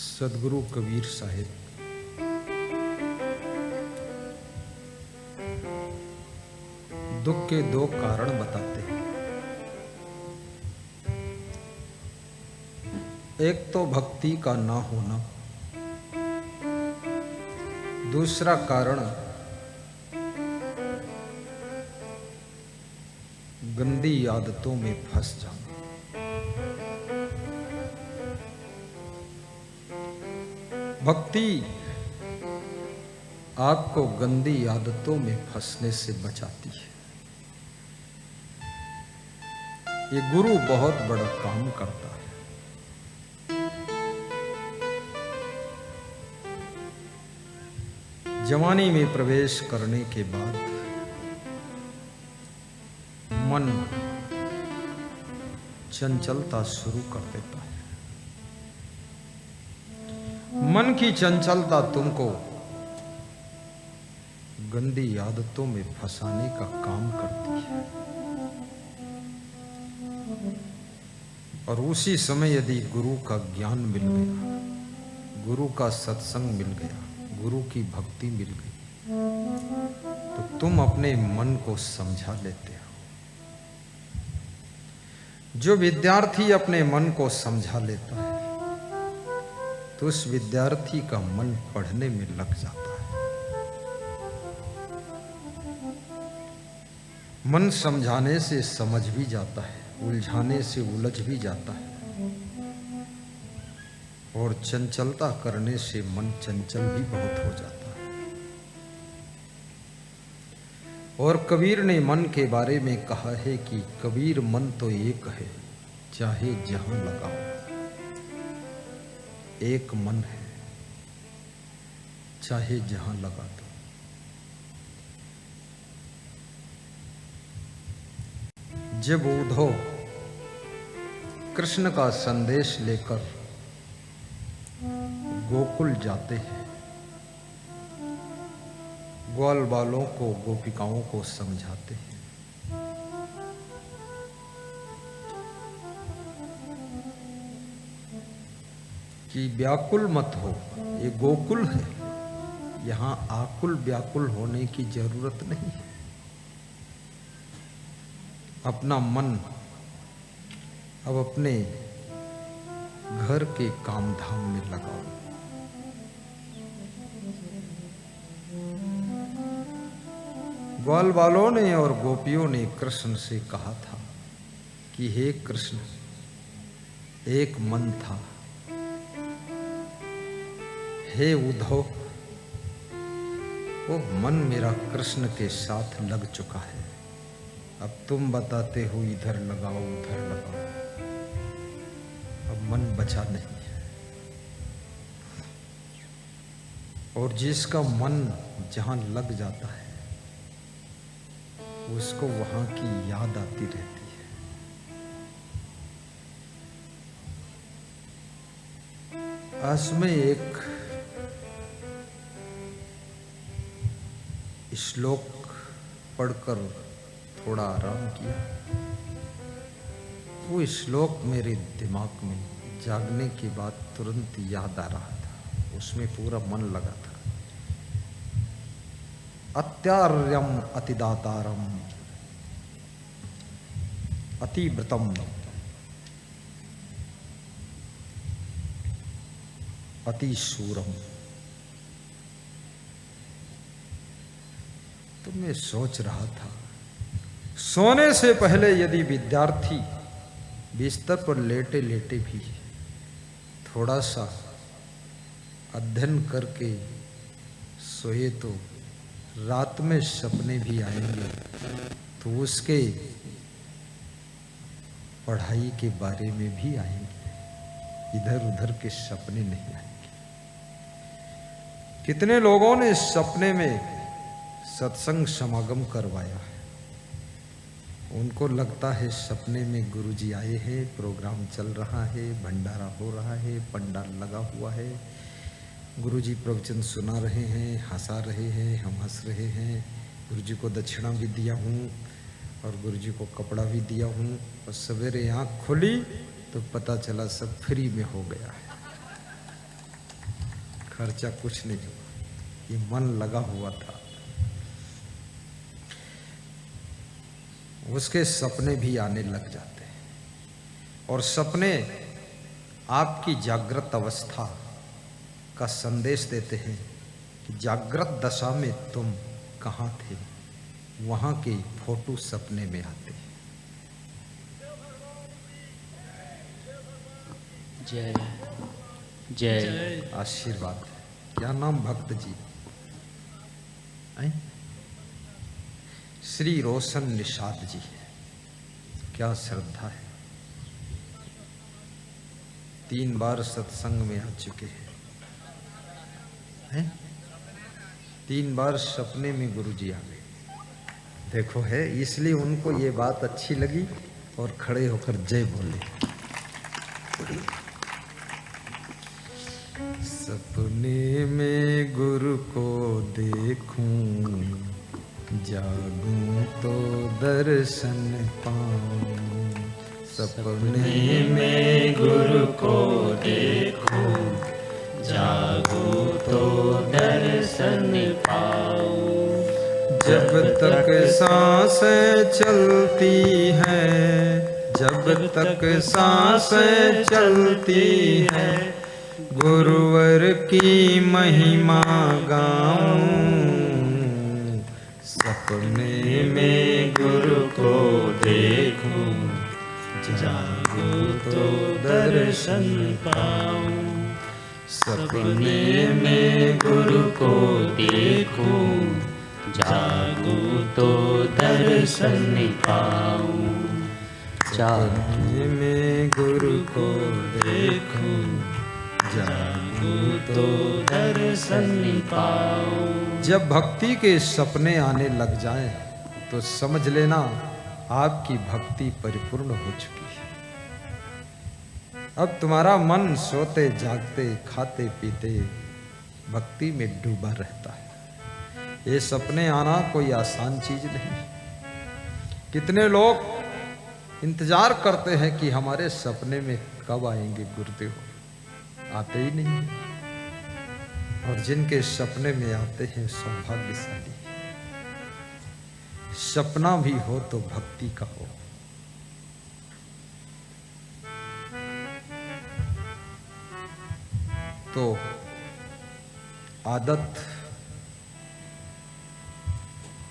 सदगुरु कबीर साहिब दुख के दो कारण बताते हैं। एक तो भक्ति का ना होना, दूसरा कारण गंदी आदतों में फंस जाना। भक्ति आपको गंदी आदतों में फंसने से बचाती है। ये गुरु बहुत बड़ा काम करता है। जवानी में प्रवेश करने के बाद मन चंचलता शुरू कर देता है। मन की चंचलता तुमको गंदी आदतों में फंसाने का काम करती है। और उसी समय यदि गुरु का ज्ञान मिल गया, गुरु का सत्संग मिल गया, गुरु की भक्ति मिल गई, तो तुम अपने मन को समझा लेते हो। जो विद्यार्थी अपने मन को समझा लेता है तो उस विद्यार्थी का मन पढ़ने में लग जाता है। मन समझाने से समझ भी जाता है, उलझाने से उलझ भी जाता है, और चंचलता करने से मन चंचल भी बहुत हो जाता है। और कबीर ने मन के बारे में कहा है कि कबीर मन तो एक है, चाहे जहां लगाओ। एक मन है, चाहे जहां लगा दो। जब उद्धव कृष्ण का संदेश लेकर गोकुल जाते हैं, ग्वाल बालों को, गोपिकाओं को समझाते हैं कि व्याकुल मत हो, ये गोकुल है, यहां आकुल व्याकुल होने की जरूरत नहीं है। अपना मन अब अपने घर के काम धाम में लगाओ। ग्वाल बालों ने और गोपियों ने कृष्ण से कहा था कि हे कृष्ण, एक मन था, हे उद्धव, वो मन मेरा कृष्ण के साथ लग चुका है। अब तुम बताते हो इधर लगाओ उधर लगाओ, अब मन बचा नहीं है। और जिसका मन जहां लग जाता है उसको वहां की याद आती रहती है। आज मैं एक श्लोक पढ़कर थोड़ा आराम किया। वो श्लोक मेरे दिमाग में जागने के बाद तुरंत याद आ रहा था, उसमें पूरा मन लगा था। अत्यार्यम अतिदातारम अतिव्रतम अतिशूरम। तो मैं सोच रहा था, सोने से पहले यदि विद्यार्थी बिस्तर पर लेटे लेटे भी थोड़ा सा अध्ययन करके सोए तो रात में सपने भी आएंगे, तो उसके पढ़ाई के बारे में भी आएंगे, इधर उधर के सपने नहीं आएंगे। कितने लोगों ने सपने में सत्संग समागम करवाया है, उनको लगता है सपने में गुरुजी आए हैं, प्रोग्राम चल रहा है, भंडारा हो रहा है, पंडाल लगा हुआ है, गुरुजी प्रवचन सुना रहे हैं, हंसा रहे हैं, हम हंस रहे हैं, गुरुजी को दक्षिणा भी दिया हूँ और गुरुजी को कपड़ा भी दिया हूँ। और सवेरे आँख खोली तो पता चला सब फ्री में हो गया है। खर्चा कुछ नहीं हुआ, ये मन लगा हुआ था। उसके सपने भी आने लग जाते हैं, और सपने आपकी जागृत अवस्था का संदेश देते हैं कि जागृत दशा में तुम कहाँ थे, वहाँ के फोटो सपने में आते हैं। जय जय आशीर्वाद। क्या नाम भक्त जी? श्री रोशन निषाद जी। क्या श्रद्धा है, 3 बार सत्संग में आ चुके हैं। 3 बार सपने में गुरुजी आ गए। देखो है, इसलिए उनको ये बात अच्छी लगी और खड़े होकर जय बोले। सपने में गुरु को देखूं, जागूं तो दर्शन पाऊं। सपने में गुरु को देखूं, जागूं तो दर्शन पाऊं। जब तक सांसें चलती हैं, जब तक सांसें चलती हैं, गुरुवर की महिमा गाऊं। सपने में गुरु को देखूं, जागूं तो दर्शन पाऊं। सपने में गुरु को देखूं, जागूं तो दर्शन पाऊं। सपने में गुरु को देखूं, जागूं तो दर्शन पाऊं। जब भक्ति के सपने आने लग जाएं तो समझ लेना आपकी भक्ति परिपूर्ण हो चुकी है। अब तुम्हारा मन सोते जागते खाते पीते भक्ति में डूबा रहता है। ये सपने आना कोई आसान चीज नहीं। कितने लोग इंतजार करते हैं कि हमारे सपने में कब आएंगे गुरुदेव, आते ही नहीं। और जिनके सपने में आते हैं सौभाग्यशाली। सपना भी हो तो भक्ति का हो। तो आदत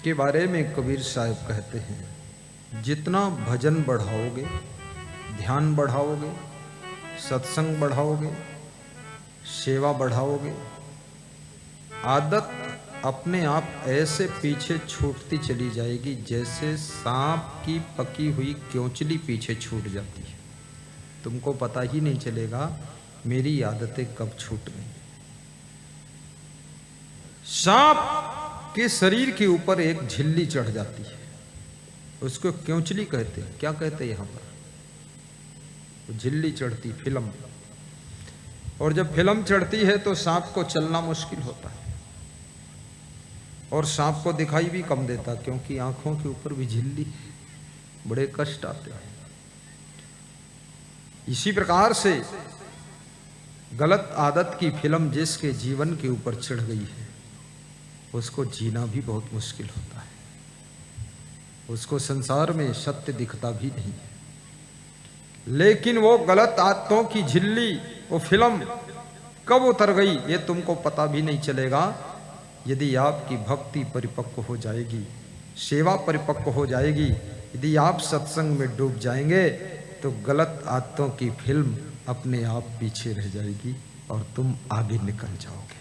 के बारे में कबीर साहब कहते हैं, जितना भजन बढ़ाओगे, ध्यान बढ़ाओगे, सत्संग बढ़ाओगे, सेवा बढ़ाओगे, आदत अपने आप ऐसे पीछे छूटती चली जाएगी जैसे सांप की पकी हुई क्योंचली पीछे छूट जाती है। तुमको पता ही नहीं चलेगा मेरी आदतें कब छूट गई। सांप के शरीर के ऊपर एक झिल्ली चढ़ जाती है, उसको क्योंचली कहते हैं। क्या कहते हैं यहां पर? वो झिल्ली चढ़ती, फिल्म। और जब फिल्म चढ़ती है तो सांप को चलना मुश्किल होता है, और सांप को दिखाई भी कम देता, क्योंकि आंखों के ऊपर भी झिल्ली, बड़े कष्ट आते हैं। इसी प्रकार से गलत आदत की फिल्म जिसके जीवन के ऊपर चढ़ गई है, उसको जीना भी बहुत मुश्किल होता है। उसको संसार में सत्य दिखता भी नहीं है। लेकिन वो गलत आदतों की झिल्ली, वो फिल्म कब उतर गई ये तुमको पता भी नहीं चलेगा। यदि आपकी भक्ति परिपक्व हो जाएगी, सेवा परिपक्व हो जाएगी, यदि आप सत्संग में डूब जाएंगे, तो गलत आदतों की फिल्म अपने आप पीछे रह जाएगी और तुम आगे निकल जाओगे।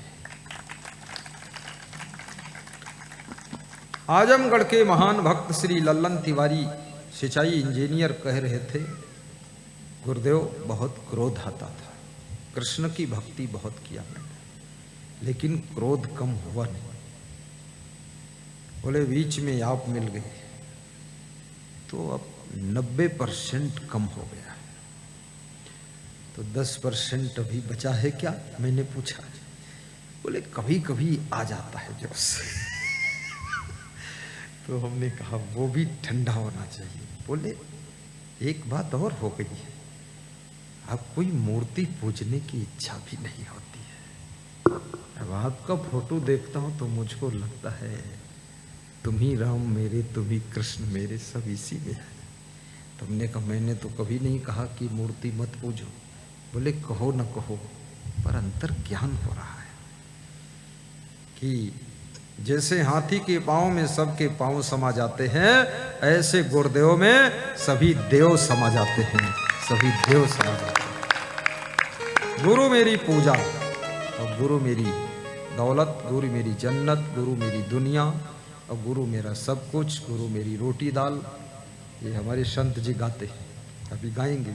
आजमगढ़ के महान भक्त श्री लल्लन तिवारी सिंचाई इंजीनियर कह रहे थे, गुरुदेव बहुत क्रोध आता था, कृष्ण की भक्ति बहुत किया मैंने, लेकिन क्रोध कम हुआ नहीं। बोले बीच में आप मिल गए तो अब 90% कम हो गया, तो 10% अभी बचा है क्या, मैंने पूछा। बोले कभी कभी आ जाता है जोश। तो हमने कहा वो भी ठंडा होना चाहिए। बोले एक बात और हो गई है, अब कोई मूर्ति पूजने की इच्छा भी नहीं होती है। अब आपका फोटो देखता हूं तो मुझको लगता है तुम ही राम मेरे, तुम ही कृष्ण मेरे, सब इसी में है। तुमने कहा मैंने तो कभी नहीं कहा कि मूर्ति मत पूजो। बोले कहो न कहो, पर अंतर ज्ञान हो रहा है कि जैसे हाथी के पांव में सबके पांव समा जाते हैं, ऐसे गुरुदेव में सभी देव समा जाते हैं, सभी देव समा जाते हैं। गुरु मेरी पूजा और गुरु मेरी दौलत, गुरु मेरी जन्नत, गुरु मेरी दुनिया और गुरु मेरा सब कुछ, गुरु मेरी रोटी दाल। ये हमारे संत जी गाते हैं, अभी गाएंगे।